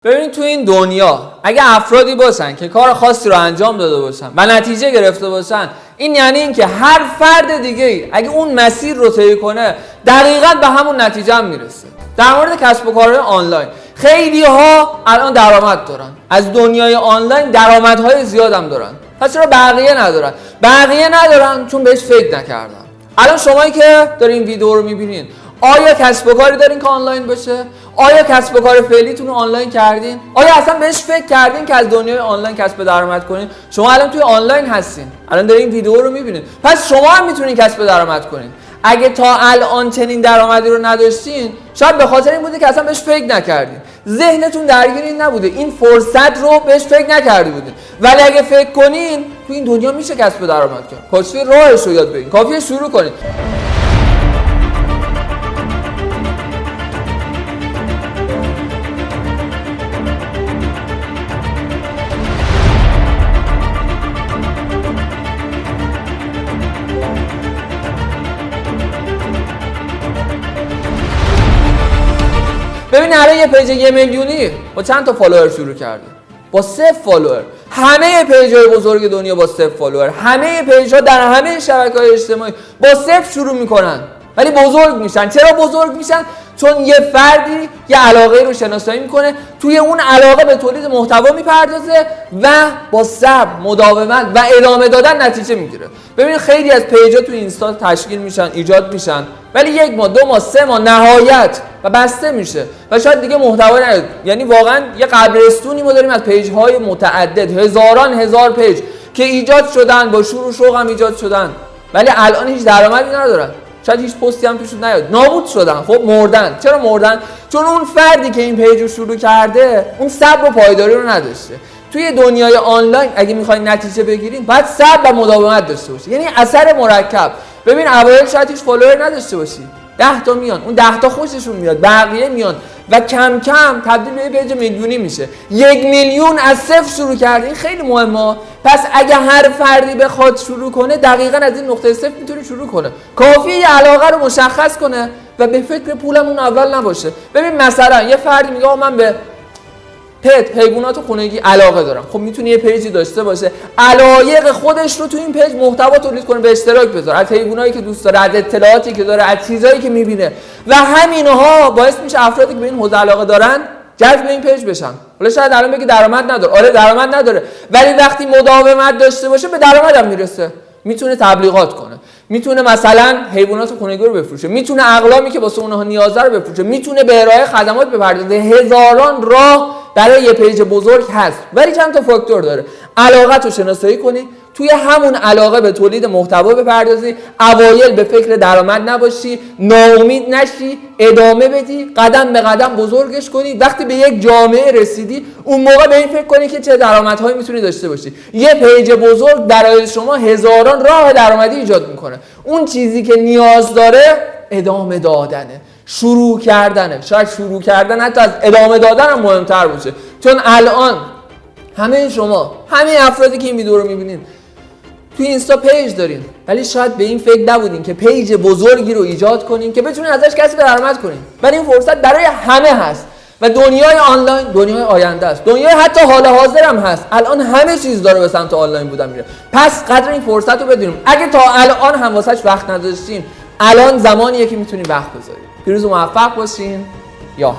ببینید تو این دنیا اگه افرادی باشن که کار خاصی رو انجام داده باشن و نتیجه گرفته باشن، این یعنی اینکه هر فرد دیگه اگه اون مسیر رو طی کنه دقیقاً به همون نتیجه هم میرسه. در مورد کسب و کارهای آنلاین خیلی ها الان درآمد دارن، از دنیای آنلاین درآمدهای زیاد هم دارن. پس چرا بقیه ندارن؟ بقیه ندارن چون بهش فکر نکردن. الان شمایی که دارین این ویدیو رو میبینین، آیا کسب و کاری دارین که آنلاین باشه؟ آیا کسب و کار فعلیتون رو آنلاین کردین؟ آیا اصلا بهش فکر کردین که از دنیای آنلاین کسب درآمد کنین؟ شما الان توی آنلاین هستین، الان دارین این ویدیو رو میبینین، پس شما هم میتونین کسب درآمد کنین. اگه تا الان چنین درآمدی رو نداشتین، شاید به خاطر این بوده که اصلا بهش فکر نکردین، ذهنتون درگیر این نبوده، این فرصت رو بهش فکر نکرده بودین. ولی اگه فکر کنین تو این دنیا میشه کسب درآمد کنین. کافیه راهش رو یاد بگیرین، کافیه شروع کنین. ببین الان یه پیج 1 میلیونی با چند تا فالوور شروع کرده؟ با 0 فالوور. همه پیج‌های بزرگ دنیا با 0 فالوور، همه پیج‌ها در همه شبکه‌های اجتماعی با 0 شروع میکنن ولی بزرگ میشن. چرا بزرگ میشن؟ چون یه فردی یه علاقه رو شناسایی میکنه، توی اون علاقه به تولید محتوا میپردازه و با صبر، مداومت و ادامه دادن نتیجه میگیره. ببین خیلی از پیج‌ها توی اینستا تشکیل میشن، ایجاد میشن، ولی 1 ماه، 2 ماه، 3 ماه نهایت و بسته میشه و شاید دیگه محتوا نیاد. یعنی واقعا یه قبرستونی ما داریم از پیج‌های متعدد، هزار پیج که ایجاد شدن، با شور و شوق هم ایجاد شدن، ولی الان هیچ درآمدی ندارن. شاید هیچ پستی هم توشون نیاد، نابود شدن. خب مردن. چرا مردن؟ چون اون فردی که این پیج رو شروع کرده اون صبر و پایداری رو نداشته. توی دنیای آنلاین اگه میخواین نتیجه بگیرین باید صبر و مداومت داشته باشی، یعنی اثر مرکب. ببین اوایل شاید هیچ فالوور نداشته باشی، 10 تا میان، اون 10 تا خوششون میاد، بقیه میان و کم کم تبدیل به یه پیج میلیونی میشه. 1 میلیون از 0 شروع کرده، این خیلی مهمه. پس اگه هر فردی بخواد شروع کنه دقیقاً از این نقطه 0 میتونه شروع کنه. کافیه یه علاقه رو مشخص کنه و به فکر پولم اون اول نباشه. ببین مثلا یه فردی میگه من به حیوانات خونگی علاقه دارم، خب میتونه یه پیجی داشته باشه، علایق خودش رو تو این پیج محتوا تولید کنه، به اشتراک بذاره، از حیوانایی که دوست داره، از اطلاعاتی که داره، از چیزایی که میبینه و همینها باعث میشه افرادی که به این حوزه علاقه دارن جذب این پیج بشن. حالا شاید الان بگی درآمد نداره، آره درآمد نداره، ولی وقتی مداومت داشته باشه به درآمد هم میرسه. میتونه تبلیغات کنه، میتونه مثلا حیوانات خونگی رو بفروشه، میتونه اقلامی که واسه اونها نیازه رو بفروشه، میتونه به ارائه خدمات بپردازه. هزاران راه برای یه پیج بزرگ هست، ولی چند تا فاکتور داره. علاقت رو شناسایی کنی، توی همون علاقه به تولید محتوا بپردازی، اوایل به فکر درآمد نباشی، ناامید نشی، ادامه بدی، قدم به قدم بزرگش کنی. وقتی به یک جامعه رسیدی اون موقع به این فکر کنی که چه درآمدهایی میتونی داشته باشی. یه پیج بزرگ برای شما هزاران راه درآمدی ایجاد میکنه. اون چیزی که نیاز داره ادامه دادنه، شروع کردنه. شاید شروع کردن حتی از ادامه دادن هم مهمتر باشه، چون الان همه شما، همه افرادی که این ویدیو رو میبینین توی اینستا پیج دارین، ولی شاید به این فکر نبودین که پیج بزرگی رو ایجاد کنین که بتونین ازش کسب درآمد کنین. ولی این فرصت برای همه هست و دنیای آنلاین دنیای آینده است، دنیای حتی حال حاضر هم هست. الان همه چیز داره به سمت آنلاین بودن میره. پس قدر این فرصت رو بدونیم. اگه تا الان هم واسش وقت نداشتین، الان زمانیه که میتونین وقت بذارین. پیروز و موفق باشین. یا